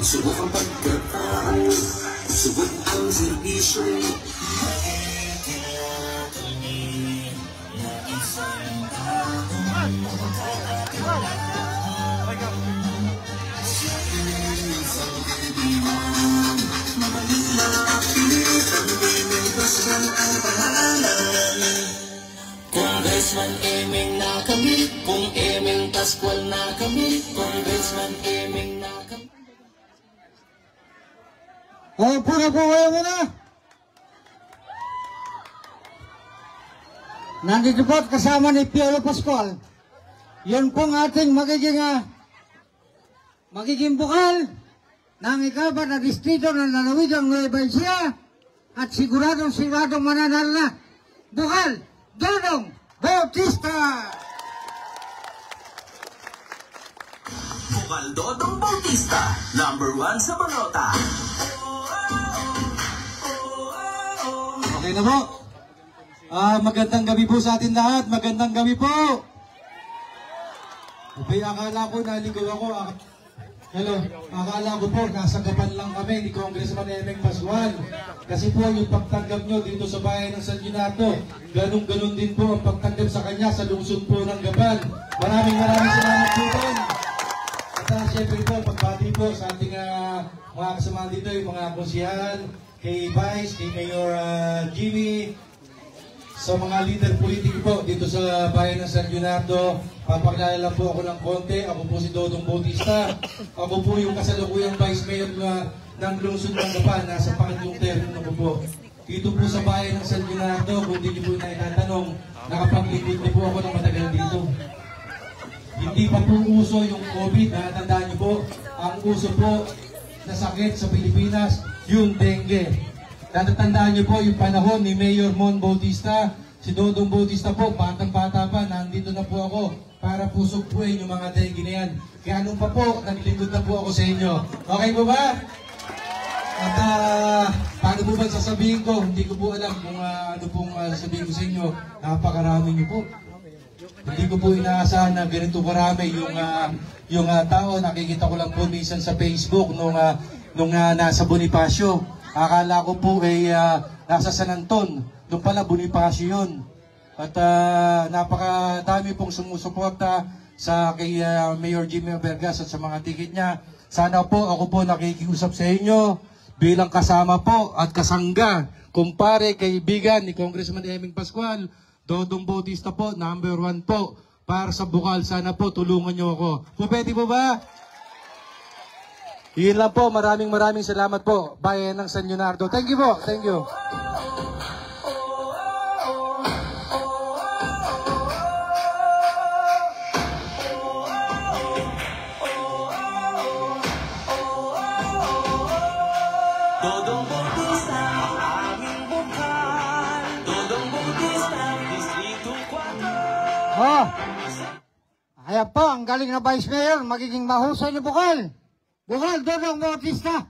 Subok ang pagkatao, subok ang serbisyo. Congressman Eming na kami, kung Eming Pascual na kami, Congressman Eming na kami. Upo na po kayo muna. Nandito po kasama ni Piolo Pascual. Yan pong ating magiging bukal ng ikapat na distrito ng lalawigan ng Nueva Ecija at siguradong mananalo na. Bukal Dodong Bautista. Bukal Dodong Bautista, #1 sa balota. Okay na po. Magandang gabi po sa atin lahat. Magandang gabi po. Okay, akala ko naligaw ako. Hello, akala ko po nasa gapan lang kami ni Congressman Eming Pascual. Kasi po yung pagtanggap nyo dito sa bayan ng San Ginato, ganun din po ang pagtanggap sa kanya sa lungsod po ng Gapan. Maraming salamat po doon. At syempre po, pagbati po sa ating mga kasama dito, yung mga konsyahal, kay Vice, kay Mayor Jimmy, sa mga leader politiko po dito sa bayan ng San Leonardo. Papakilala lang po ako ng konti. Ako po si Dodong Bautista. Ako po yung kasalukuyang Vice Mayor ng lungsod ng Gapan. Nasa pangatlong termino ko po. Dito po sa bayan ng San Leonardo, kung hindi niyo po na itatanong, nakapaglingkod niyo po ako ng matagal dito. Hindi pa po uso yung COVID. Natandaan niyo po, ang uso po na sakit sa Pilipinas, yung dengue. Natatandaan niyo po yung panahon ni Mayor Mon Bautista, si Dodong Bautista po, batang-bata pa, nandito na po ako para pusog-puin yung mga dengue na yan. Kaya anong pa po, naglingkod na po ako sa inyo. Okay po ba? At paano po ba sasabihin ko? Hindi ko po alam kung ano pong sasabihin ko sa inyo. Napakarami niyo po. Hindi ko po inaasahan na ganito karami yung tao. Nakikita ko lang po minsan sa Facebook nung nasa Bonifacio. Akala ko po ay nasa San Anton. Doon pala Bonifacio yun. At napakadami pong sumusuporta sa kay Mayor Jimmy Abergas at sa mga ticket niya. Sana po ako po nakikiusap sa inyo bilang kasama po at kasangga, kumpare, kaibigan ni Congressman Eming Pascual, Dodong Bautista po, #1 po. para sa bukal. Sana po tulungan nyo ako. Pwede po ba? Yun lang po. Maraming salamat po. Bayan ng San Leonardo. Thank you po. Thank you. Dodong Bautista, aming bukal. Dodong Bautista, Distrito 4. Oh, ayan po, ang galing na Vice Mayor, magiging mahusay na bukal. Bukal, Dodong Bautista.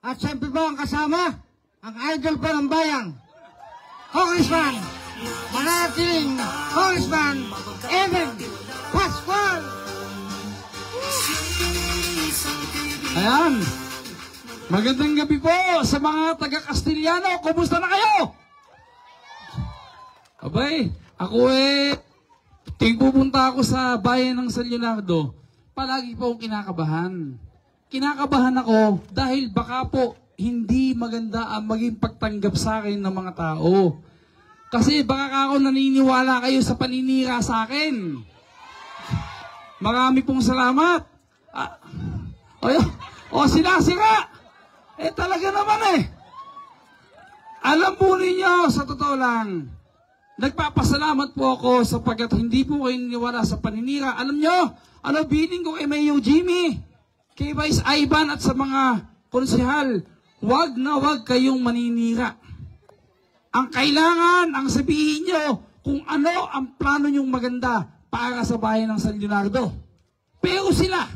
At siyempre po ang kasama, ang idol po ng bayan, Congressman, manatiling Congressman, Evan Pascual. Ayan. Magandang gabi po sa mga taga-Castiliano. Kumusta na kayo? Abay, ako tuwing pupunta ako sa bayan ng San Leonardo, palagi po akong kinakabahan. Kinakabahan ako dahil baka po hindi maganda ang maging pagtanggap sa akin ng mga tao. Kasi baka ako naniniwala kayo sa paninira sa akin. Marami pong salamat. Sinasira. Talaga naman Alam po ninyo, sa totoo lang, nagpapasalamat po ako sapagkat hindi po kayo niniwala sa paninira. Alam nyo, biling ko kay Mayo Jimmy, kay Vice Ivan at sa mga konsehal, wag na wag kayong maninira. Ang kailangan, ang sabihin nyo, kung ano ang plano nyong maganda para sa bayan ng San Leonardo. Pero sila,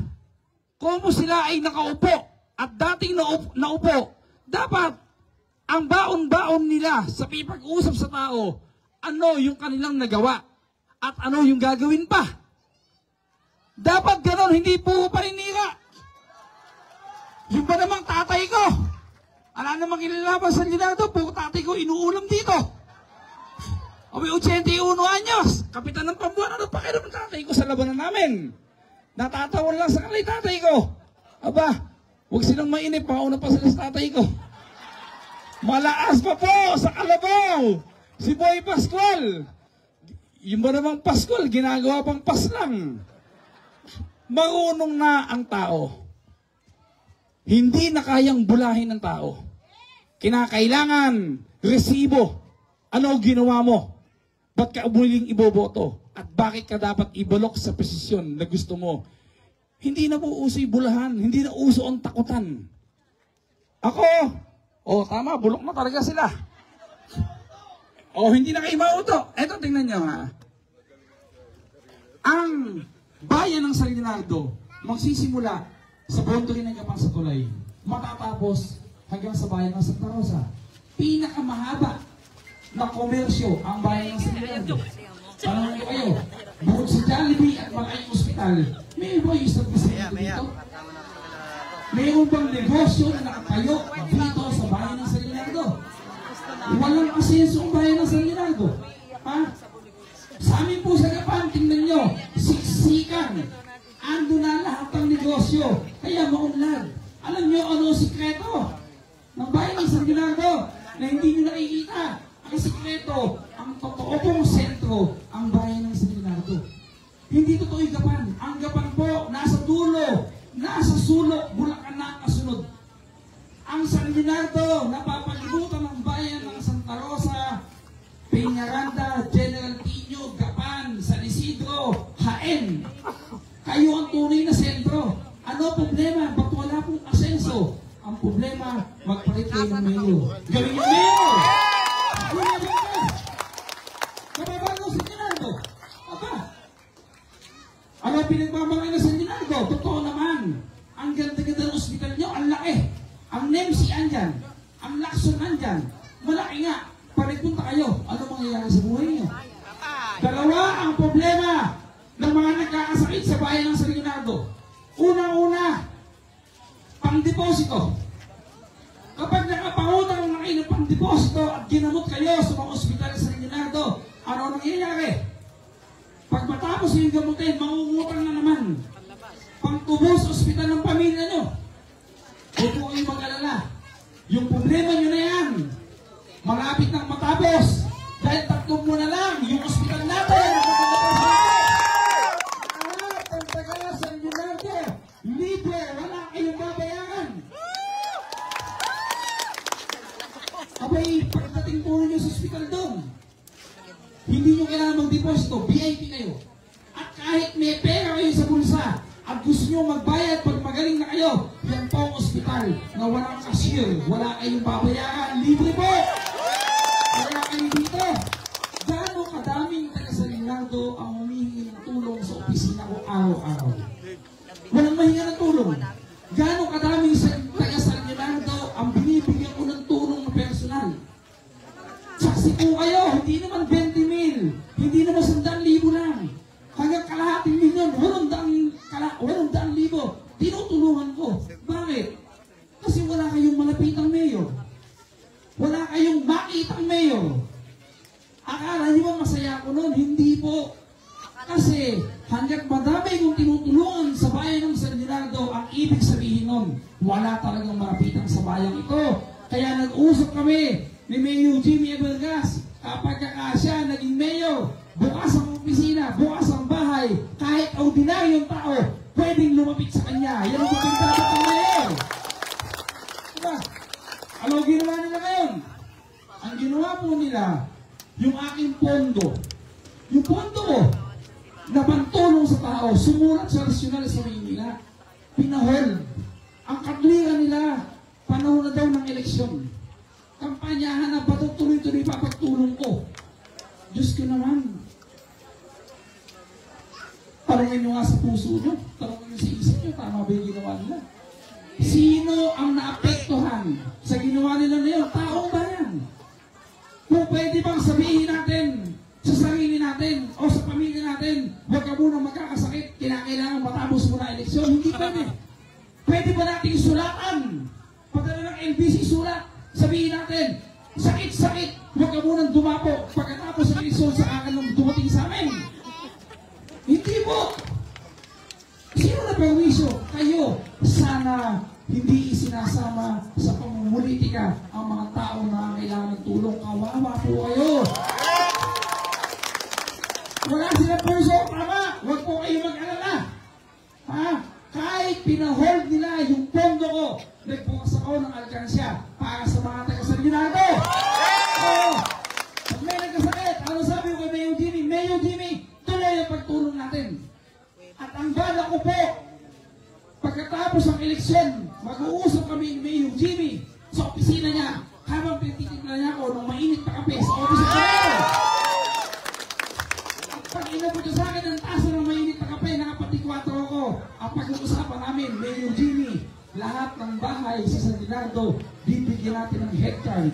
kung sila ay nakaupo, at dating naupo, dapat ang baon-baon nila sa pipag-usap sa tao, ano yung kanilang nagawa at ano yung gagawin pa. Dapat ganon, hindi po paninira. Yung ba namang tatay ko? Ala namang ilalaban sa Leonardo, po tatay ko inuulam dito. May 81 anyos, kapitan ng Pambuan, ano pa kayo ng tatay ko sa labanan namin? Natatawan lang sa kanila tatay ko. Aba, huwag silang mainip, mauna pa sila sa tatay ko. Malaas pa po sa kalabaw, si Boy Pascual. Yung ba namang Pascual, ginagawa pang pas lang. Marunong na ang tao. Hindi na kayang bulahin ng tao. Kinakailangan, resibo. Ano ginawa mo? Ba't ka muling iboboto? At bakit ka dapat ibalok sa posisyon na gusto mo? Hindi na po uso yung bulahan. Hindi na uso ang takutan. Ako, tama, bulok na talaga sila. Hindi na kayo mauto. Eto, tingnan nyo ha. Ang bayan ng San Leonardo, magsisimula sa boundary ng Gapang sa Tulay, matatapos hanggang sa bayan ng Santa Rosa. Pinakamahaba na komersyo ang bayan ng San Leonardo. Tanong ko kayo, bukod sa Jollibee at Malaking Hospital, may iba yung establishment dito? Mayroon bang negosyo na nakatayo dito sa bayan ng San Leonardo? Walang asenso ang bayan ng San Leonardo. Sa amin po sa Gapan, tingnan nyo, siksikan. Ando na lahat ng negosyo. Kaya maunlad. Alam nyo ano ang sikreto ng bayan ng San Leonardo na hindi nyo nakikita? Ang sikreto, ang totoo pong sentro, ang bayan ng San Leonardo. Hindi totoo yung Gapan. Ang Gapan po, nasa dulo, nasa sulok, Bulacan na kasunod. Ang San Leonardo, napapalibutan ng bayan ng Santa Rosa, Peñaranda, General Piño, Gapan, San Isidro, Jaén. Kayo ang tunay na sentro. Ano problema? Ba't wala pong asenso? Ang problema, magpalit kayo ng mayor. Gawin yung mayor! Kababago San Leonardo. Ano pinagmamalaki na San Leonardo? Totoo naman. Ang ganda-ganda ng ospital nyo, ang laki. Ang NEMC andyan. Ang Lacson andyan. Malaki nga. Pagpunta kayo, ano mangyayari sa buhay nyo? Dalawa ang problema ng mga nagkakasakit sa bayan ng San Leonardo. Unang-una, pang-deposito. Kapag nakapangutang na kayo ng pang-deposito at ginamot kayo sa mga ospital sa San Leonardo, ano nangyayari? Pag matapos yung gamutin, mangungutang na naman. Pang-tubo sa ospital ng pamilya nyo. Huwag po kayong mag-alala. Yung problema nyo na yan, malapit nang matapos. Dahil 3 mo na lang, yung ospital natin. magdeposito, VIP kayo. At kahit may pera kayo sa bulsa, at gusto nyo magbayad pag magaling na kayo, yan po ang ospital na walang cashier, wala kayong babayaran, libre po! Kaya kayo dito, gaano kadaming taga San Leonardo ang humihingi ng tulong sa opisina ko araw-araw? Walang mahinga ng tulong. Gaano kadaming taga San Leonardo ang binibigyan ko ng tulong na personal? Saksi po kayo, hindi naman 20,000, hindi naman 100,000 lang. Hanggang kalahating milyon, 800,000, tinutulungan ko. Bakit? Kasi wala kayong malapitang mayor. Wala kayong makitang mayor. Akala niyo ba masaya ako noon? Hindi po. Kasi hanggang madami kong tinutulungan sa bayan ng San Leonardo, ang ibig sabihin nun, wala talagang malapitang sa bayan ito. Kaya nag-usap kami ni Mayor Jimmy Ebergas. Kapag siya naging mayor, bukas ang opisina, bukas ang bahay, kahit ordinaryong tao, pwedeng lumapit sa kanya. Yan ang magandang ng mayor. Diba? Ano ginawa nila ngayon? Ang ginawa po nila, yung aking pondo, yung pondo ko, na pantulong sa tao, sumulat sa nasyonal sa Maynila, pinahol. Ang katwiran nila, panahon na daw ng eleksyon. Kampanyahan na bato tuloy-tuloy papagtulong ko. Diyos ko naman. Tanungin nyo nga sa puso nyo, tanungin nyo sa isip nyo, tama ba yung ginawa nila? Sino ang naapektuhan sa ginawa nila na yun? Taong bayan. Kung pwede bang sabihin natin sa sarili natin o sa pamilya natin, huwag ka muna magkakasakit, kinakailangan matapos muna eleksyon, hindi pwede. Pwede ba natin sulatan? Padala ng LBC sulat, sabihin natin, sakit-sakit, huwag ka munang dumapo pagkatapos ng eleksyon sa akin nung dumating sa amin. Hindi po. Sino na perwisyo? Kayo. Sana hindi isinasama sa pamumulitika ang mga tao na kailangan ng tulong. Kawawa po kayo. Wala silang perso. Tama. Huwag po kayo mag-alala. Ha? Kahit pinahold nila yung pondo ko, nagbukas ako ng alkansya para sa mga taga San Leonardo. Oo. Pag may nagkasakit, ano sabi ko kay Mayor Jimmy? Mayor Jimmy, tuloy ang pagtulong natin. At ang bala ko po, pagkatapos ng eleksyon, mag-uusap kami ni Mayor Jimmy sa opisina niya habang pinititignan niya ako ng mainit na kape sa opisina niya. Pag inabot niya sa akin ang tasa ng mainit na kape, nakapatikwato ako. Ang pag-uusapan namin, Mayor Jimmy, lahat ng bahay sa San Leonardo, bibigyan natin ng head card.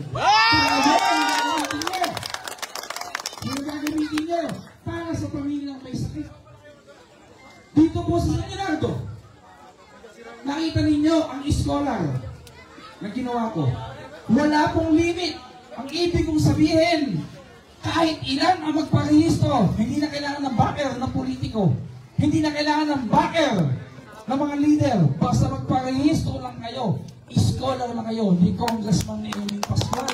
Yung gagamitin nyo para sa pamilyang may sakit. Dito po sa San Leonardo, nakita ninyo ang scholar na ginawa ko. Wala pong limit. Ang ibig kong sabihin, kahit ilan ang magparehistro, hindi na kailangan ng backer ng politiko. Hindi na kailangan ng backer ng mga leader. Basta magparehistro lang kayo. Scholar lang kayo ni Congressman Eming Pascual.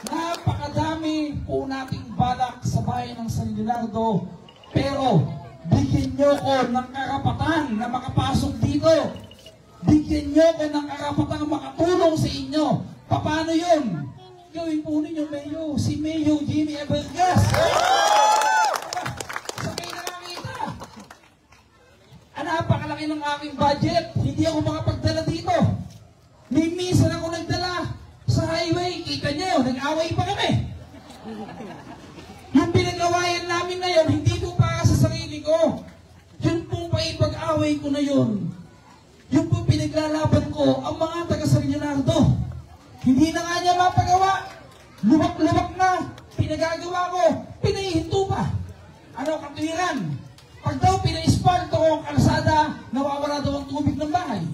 Napakadami po nating balak sa bayan ng San Leonardo. Pero bigyan nyo ko ng karapatan na makapasok dito. Bigyan nyo ko ng karapatan na makatulong sa inyo. Paano yun? Gawin po ninyo, Mayor, si Mayor Jimmy Ebergas. Sa kayo nakakita. Napakalaki ng aking budget. Hindi ako makapagdala dito. May minsan ako nagdala sa highway. Kita nyo, nag-away pa kami. Yung pinag-awayan namin na yun, hindi po para sa sarili ko. Yun pong paipag-away ko na yun. Yung pong pinaglalaban ko, ang mga taga San Leonardo. Hindi na nga niya mapagawa. Luwak-luwak na. Pinagagawa ko, pinahihinto pa. Ano katwiran? Pag daw pina-espalto ko ang kalsada, nawawala daw ang tubig ng bahay.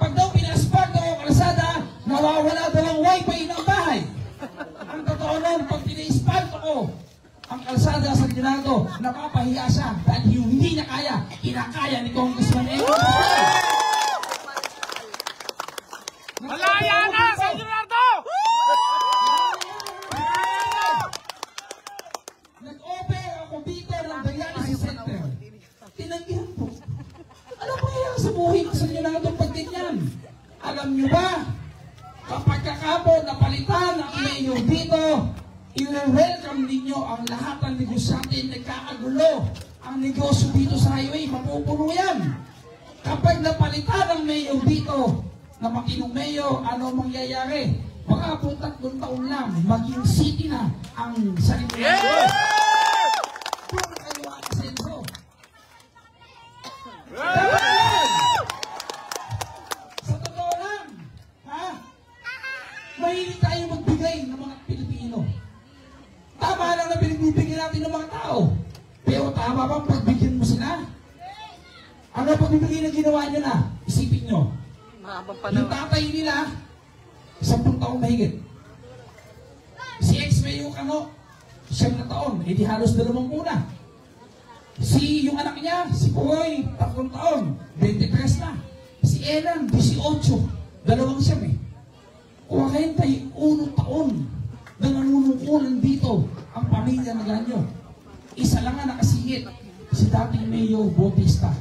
Pag daw pina-espalto ko ang kalsada, nawawala daw ang wifi ng bahay. Ang totoo nun, pag pina-espalto ko ang kalsada sa Leonardo, napapahiya siya dahil hindi niya kaya, kinakaya ni Congressman Eming. Malaya na sa Leonardo! Nag-offer ako dito ng dialysis center. Tinanggihan po. Ano ba yan sa buhay ko sa Leonardo pag ganyan? Alam niyo ba, kapag kakapon napalitan ang mayor dito, i-welcome ninyo ang lahat ng negosyante nagkakagulo. Ang negosyo dito sa highway, mapupuno yan. Kapag napalitan ng mayor dito, na makinong mayor, ano mangyayari? Baka po 3 taon lang, maging city na ang sarili. Doon na kayo ang asenso. Dapat yan! Sa totoo lang, ha? Mahilig tayo magbigay ng mga Pilipino. Tama lang na pinagbibigyan natin ng mga tao. Pero tama bang pagbigyan mo sila? Ano pagbibigay na ginawa nyo na? Isipin nyo. Yung tatay nila, 10 taong mahigit. Si ex-mayor Kano, 9 na taon, edi halos 20 na. Yung anak niya, si Puroy, 3 taon, 23 na. Si Elan, 18, 2 siya eh. 41 taon na nanunungkulan dito ang pamilya na ganyo. Isa lang nga nakasingit, si dating Mayor Bautista.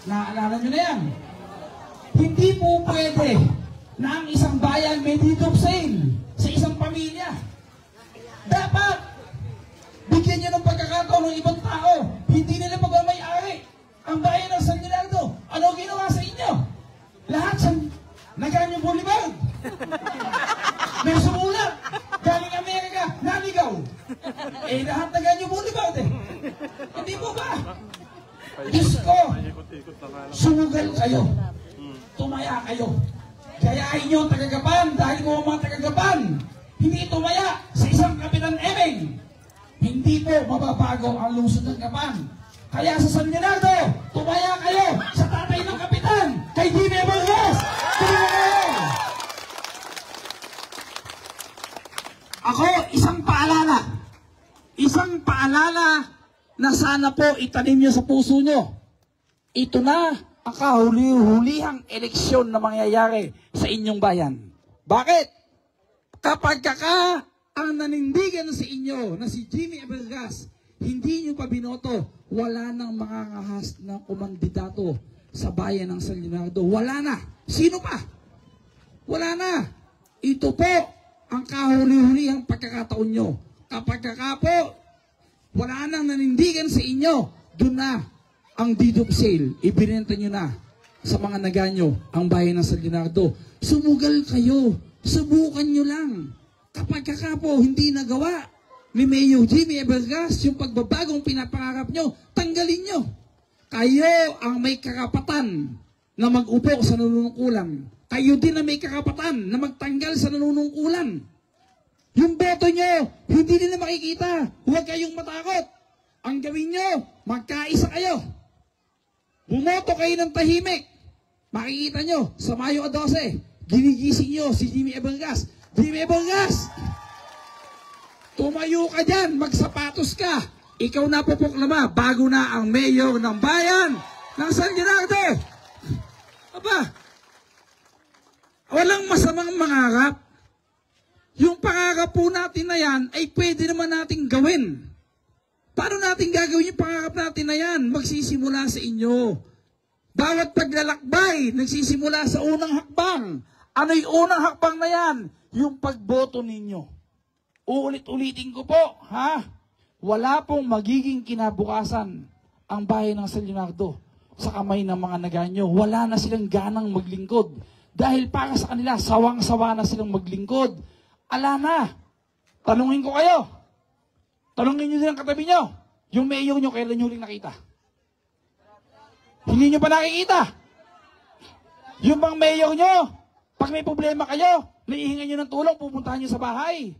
Naalala nyo na yan? Hindi po pwede na ang isang bayan may deed of sale sa isang pamilya. Dapat bigyan nyo ng pagkakataon ng ibang tao. Hindi nila pagmamayari ang bayan ng San Leonardo. Ano ginawa sa inyo? Lahat sa Naganyo Boulevard. May sumulat. Galing Amerika, naligaw. Lahat Naganyo Boulevard eh. Hindi po ba? Diyos ko, sumugal kayo. Tumaya kayo. Gayahin nyo ang tagagapan dahil kung mga tagagapan hindi tumaya sa isang Kapitan Emeng, hindi po mababago ang lungsod ng Gapan. Kaya sa San Leonardo, tumaya kayo sa tatay ng Kapitan, kay Jimmy Vargas. Tumaya kayo. Ako, isang paalala na sana po itanim nyo sa puso nyo. Ito na ang kahuli-hulihang eleksyon na mangyayari sa inyong bayan. Bakit? Kapag ang nanindigan sa inyo na si Jimmy Vargas, hindi nyo pa binoto, wala nang makakahas na kumandidato sa bayan ng San Leonardo. Wala na. Sino pa? Wala na. Ito po ang kahuli-hulihang pagkakataon nyo. Kapag po, wala nang nanindigan sa inyo, doon na ang deed of sale, ibinenta nyo na sa mga naganyo ang bayan ng San Leonardo. Sumugal kayo. Subukan nyo lang. Kapag po hindi nagawa ni Mayor Jimmy Vargas yung pagbabagong pinapangarap nyo, tanggalin nyo. Kayo ang may karapatan na mag-upo sa nanunungkulan. Kayo din na may karapatan na magtanggal sa nanunungkulan. Yung boto nyo, hindi nila makikita. Huwag kayong matakot. Ang gawin nyo, magkaisa kayo. Bumoto kayo ng tahimik. Makikita nyo, sa Mayo 12, ginigising nyo si Jimmy Vargas. Jimmy Vargas! Tumayo ka dyan, magsapatos ka. Ikaw na pupuklama, bago na ang mayor ng bayan ng San Leonardo. Aba, walang masamang mangarap. Yung pangarap po natin na yan, ay pwede naman nating gawin. Paano natin gagawin yung pangarap natin na yan? Magsisimula sa inyo. Bawat paglalakbay, nagsisimula sa unang hakbang. Ano yung unang hakbang na yan? Yung pagboto ninyo. Uulit-ulitin ko po, ha? Wala pong magiging kinabukasan ang bayan ng San Leonardo sa kamay ng mga naganyo. Wala na silang ganang maglingkod. Dahil para sa kanila, sawang-sawa na silang maglingkod. Ala na. Tanungin ko kayo. Tanungin nyo din ang katabi nyo. Yung mayor nyo, kailan nyo rin nakita? Hindi nyo pa nakikita. Yung bang mayor nyo, pag may problema kayo, naihingan nyo ng tulong, pupuntahan nyo sa bahay.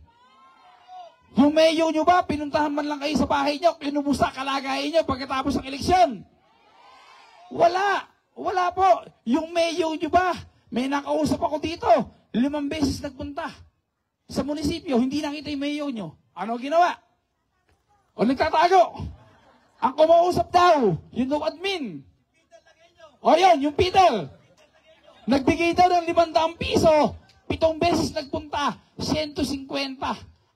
Yung mayor nyo ba, pinuntahan man lang kayo sa bahay nyo, kinumusta kalagayan nyo pagkatapos ng eleksyon? Wala. Wala po. Yung mayor nyo ba, may nakausap ako dito, 5 beses nagpunta sa munisipyo, hindi nakita yung mayor nyo. Ano ginawa? O nagtatago. Ang kumausap daw, yung daw admin. O yun, yung Peter. Nagbigay daw ng 500 piso, 7 beses nagpunta, 150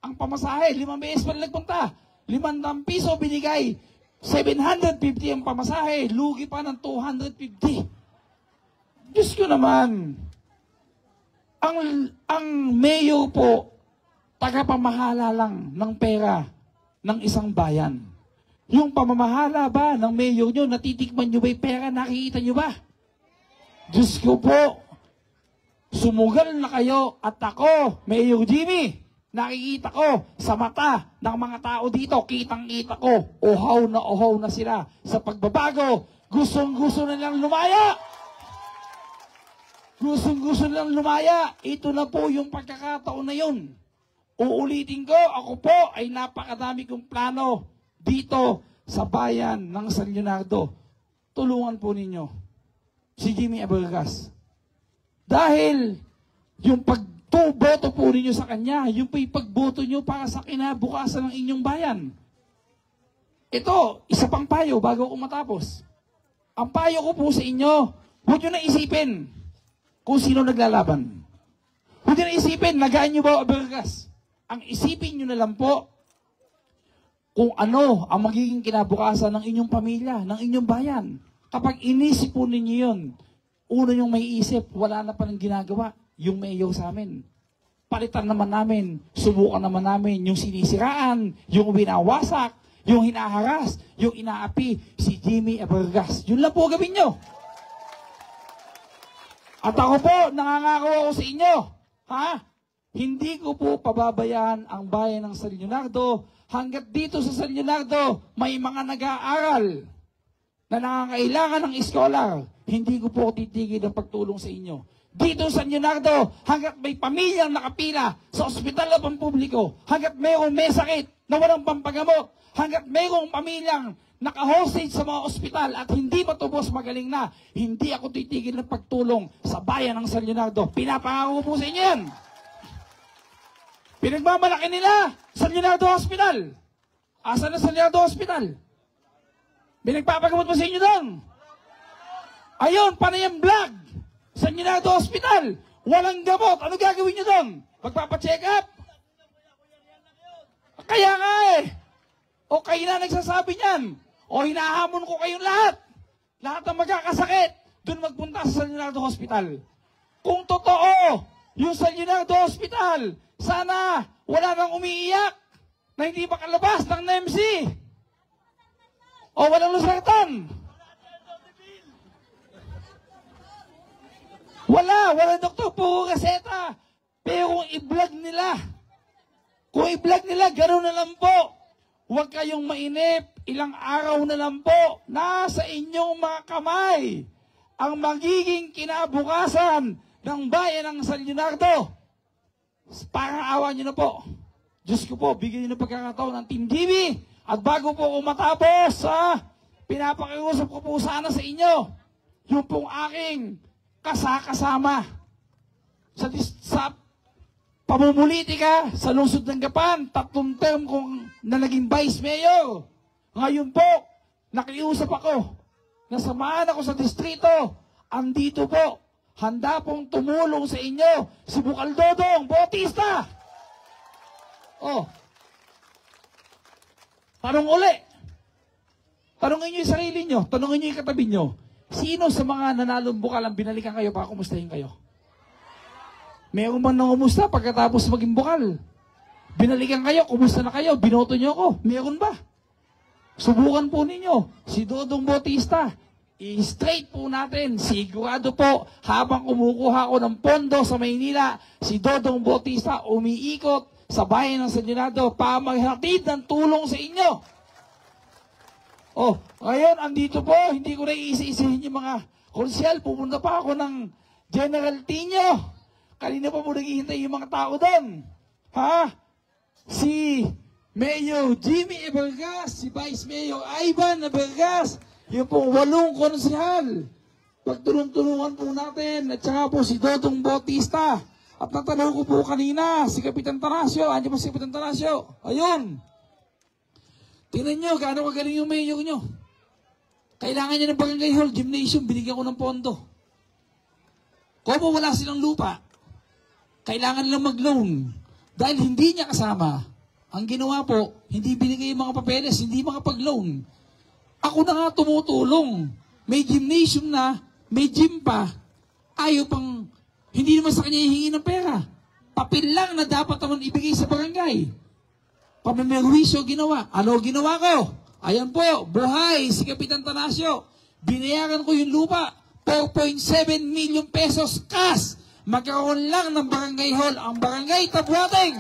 ang pamasahe, 5 beses pa nagpunta. 500 piso binigay, 750 ang pamasahe, lugi pa ng 250. Diyos ko naman, ang mayor po, tagapamahala lang ng pera ng isang bayan. Yung pamamahala ba ng mayor nyo, natitikman nyo ba yung pera, nakikita nyo ba? Diyos ko po, sumugal na kayo at ako, Mayor Jimmy, nakikita ko sa mata ng mga tao dito, kitang-kita ko, uhaw na sila sa pagbabago. Gustong-gusto na lang lumaya. Gustong-gusto na lang lumaya. Ito na po yung pagkakataon na yun. Uulitin ko, ako po ay napakadami kong plano dito sa bayan ng San Leonardo. Tulungan po ninyo si Jimmy Abergas. Dahil yung pagboto po ninyo sa kanya, yung pagboto nyo para sa kinabukasan ng inyong bayan. Ito, isa pang payo bago ako matapos. Ang payo ko po sa inyo, huwag nyo na isipin kung sino naglalaban. Huwag nyo na isipin, nagaan nyo ba Abergas? Ang isipin nyo na lang po kung ano ang magiging kinabukasan ng inyong pamilya, ng inyong bayan. Kapag inisip po ninyo yun, una yung may isip, wala na pa ng ginagawa, yung mayor sa amin. Palitan naman namin, subukan naman namin yung sinisiraan, yung binawasak, yung hinaharas, yung inaapi, si Jimmy Abergas. Yun lang po gawin nyo. At ako po, nangangako ako sa inyo, hindi ko po pababayaan ang bayan ng San Leonardo hanggat dito sa San Leonardo may mga nag-aaral na nangangailangan ng scholar. Hindi ko po titigil ang pagtulong sa inyo. Dito sa San Leonardo, hanggat may pamilyang nakapila sa ospital na pampubliko, hanggat mayroong may sakit na walang pampagamot, hanggat mayroong pamilyang naka-hostage sa mga ospital at hindi matubos magaling na, hindi ako titigil ng pagtulong sa bayan ng San Leonardo. Pinapangako po sa inyo yan. Pinagmamalaki nila, San Leonardo Hospital. Asan na San Leonardo Hospital? Pinagpapagamot mo sa inyo doon. Ayun, Panayam Vlog. San Leonardo Hospital. Walang gamot. Ano gagawin nyo doon? Magpapacheck up? Kaya nga eh. O kayo na nagsasabi niyan. O hinahamon ko kayong lahat. Lahat ng magkakasakit. Doon magpunta sa San Leonardo Hospital. Kung totoo, yung San Leonardo Hospital, sana wala nang umiiyak na hindi makalabas ng NMC. O walang lusartan. Wala doktor, puro reseta. Pero kung i-vlog nila, gano'n na lang po. Huwag kayong mainip, ilang araw na lang po, nasa inyong mga kamay ang magiging kinabukasan ng bayan ng San Leonardo. Parang awa nyo na po. Diyos ko po, bigyan nyo ng pagkakataon ng Team TV. At bago po ako matapos, pinapakiusap ko po sana sa inyo, yung pong aking kasama sa pamumulitika sa lungsod ng Gapan, 3 term kong na naging vice mayor. Ngayon po, nakiusap ako, nasamahan ako sa distrito, andito po, handa pong tumulong sa inyo si Bukal Dodong Bautista. Tanong uli. Tanongin nyo yung sarili nyo, tanongin nyo yung katabi nyo. Sino sa mga nanalong bukal ang binalikan kayo para kumustahin kayo? Mayroon man nang kumusta pagkatapos maging bukal? Binalikan kayo, kumusta na kayo? Binoto nyo ako? Mayroon ba? Subukan po ninyo. Si Dodong Bautista, i-straight po natin. Sigurado po, habang kumukuha ko ng pondo sa Maynila, si Dodong Bautista umiikot sa bayan ng San Leonardo para maghatid ng tulong sa inyo. Ngayon, andito po, hindi ko na iisa-isahin yung mga konsyal. Pupunta pa ako ng General Tino. Kanina pa po naghihintay yung mga tao doon. Si Mayor Jimmy Abergas, si Vice Mayor Ivan Abergas, yung pong 8 konsyal. Pagtulong-tulungan po natin. At saka po si Dodong Bautista. At natanong ko po kanina, si Kapitan Tarasio. Andiyan po si Kapitan Tarasio. Ayun. Tingnan nyo, gaano kagaling yung mayor nyo. Kailangan niya ng barangay hall, gymnasium, binigyan ko ng pondo. Kung wala silang lupa, kailangan nilang mag-loan. Dahil hindi niya kasama, ang ginawa po, hindi binigay yung mga papeles, hindi makapag-loan. Ako na nga tumutulong. May gymnasium na, may gym pa, ayaw pang, hindi naman sa kanya hihingi ng pera. papel lang na dapat naman ibigay sa barangay. Pamimihwisyo ginawa. Ano ginawa ko? Ayan po, buhay si Kapitan Tanasio. Binayaran ko yung lupa. 4.7 million pesos cash. Magkaroon lang ng barangay hall ang barangay Tabuating.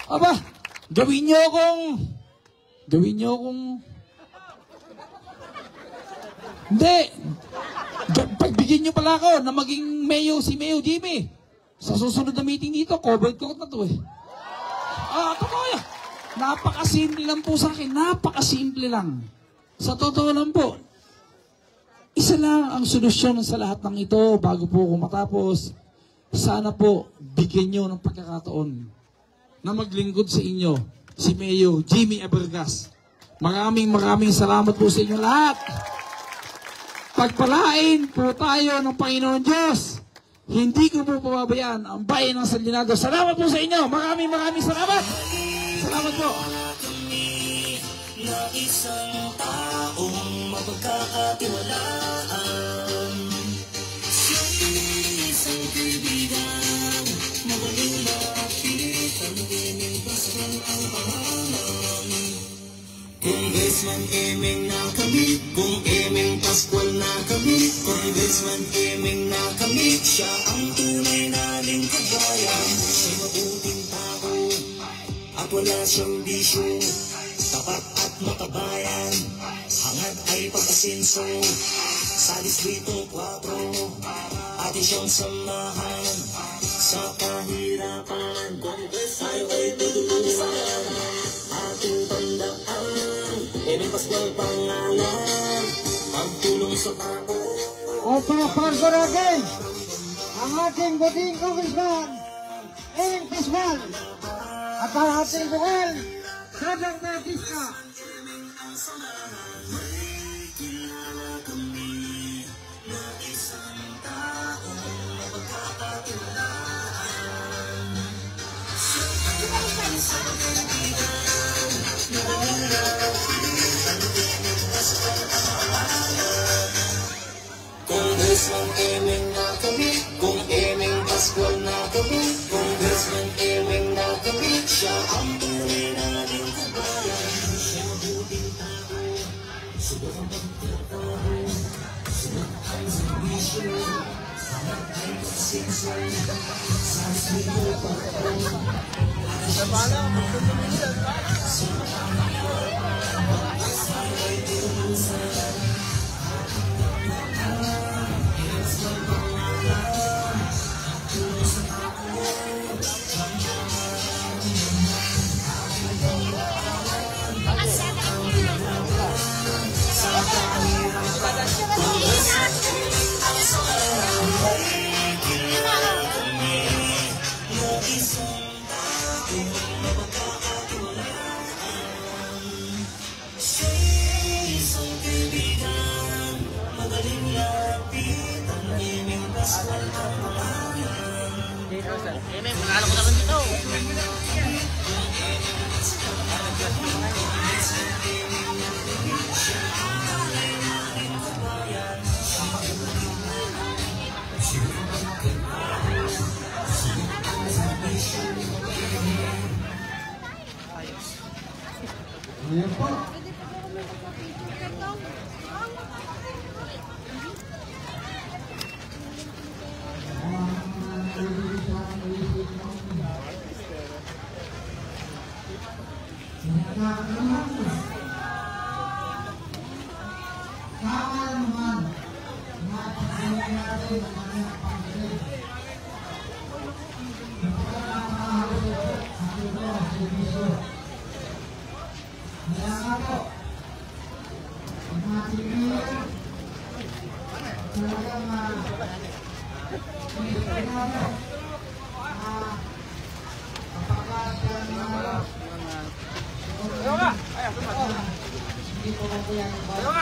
Aba, gawin nyo akong hindi. Pagbigyan nyo pala ako na maging mayor si Mayor Jimmy. Sa susunod na meeting dito, covered court na to eh. Totoo yan. Napakasimple lang po sa akin. Napakasimple lang. Sa totoo lang po. Isa lang ang solusyon sa lahat ng ito bago po ako matapos. Sana po bigyan nyo ng pagkakataon na maglingkod sa inyo si Mayor Jimmy Abergas. Maraming salamat po sa inyo lahat. Pagpalain po tayo ng Panginoon Diyos. Hindi ko po pababayaan ang bayan ng San Leonardo. Salamat po sa inyo. Maraming salamat. Salamat po. Na isang taong mapagkakatiwalaan, isang kaibigan, magaling malapit, ang Eming Pascual ang pangalan. Congressman Eming na kami, kung Eming Pascual na kami, Congressman Eming na kami, siya ang tunay na lingkod bayan. Siya mabuting tao, at wala siyang bisyo, tapat at makabayan, hangad ay pag-asinso, sa Distrito 4, atin siyang samahan, sa kahirapan, Congress Highway tutulungan, ating tandaan, Eming Pascual pangalan, pagtulong sa tao. O pinapargo natin ang ating buting Congressman Eming Pascual at ang ating bukal Sadang Bautista. Congressman Eming na kami, kung Eming Pascual na kami, Congressman Eming na kami, siya ang tunay na lingkod bayan. Siya mabuting tao, sobrang pagkatao, sumakay sa bisyo, sumakay sa sinso, sa sino pa ako. Sa bala, magtutuloy sa Manalo ko naman dito. Ayan po.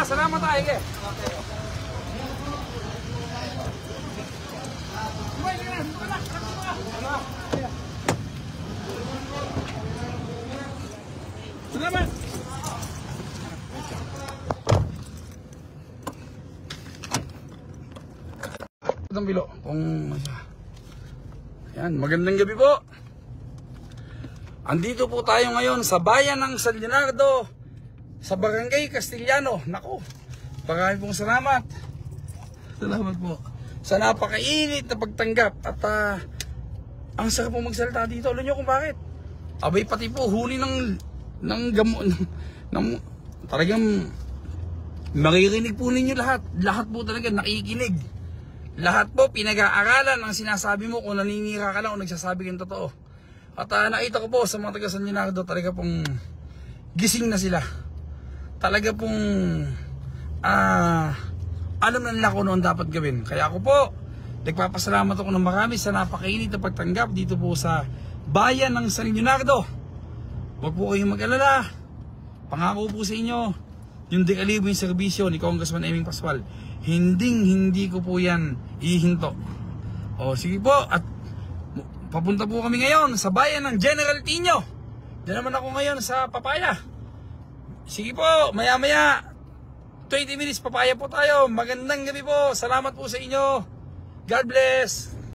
Salamat tayo ke. Salamat. Itong bilo kung Yan, magandang gabi po. Andito po tayo ngayon sa bayan ng San Leonardo, sa Barangay Castillano. Nako, maraming pong salamat. Salamat po sa napakainit na pagtanggap. At ang sarap po magsalita dito. Alam nyo kung bakit? Abay, pati po huni ng gamot talagang makikirinig po ninyo lahat. Lahat po talaga nakikinig. Lahat po pinag-aaralan ang sinasabi mo kung naninira ka lang o nagsasabi kang totoo. At nakita ko po sa mga taga San Leonardo, talaga pong gising na sila. Talaga pong alam na nila kung noon dapat gawin. Kaya ako po, nagpapasalamat ako ng marami sa napakainit na pagtanggap dito po sa bayan ng San Leonardo. Huwag po kayong mag-alala. Pangako po sa inyo, yung dekalibo yung serbisyo ni Congressman Eming Pascual, hindi ko po yan ihinto. O sige po, at papunta po kami ngayon sa bayan ng General Tino. Diyan naman ako ngayon sa Papaya. Sige po, maya 20 minutes Papaya po tayo. Magandang gabi po, salamat po sa inyo. God bless.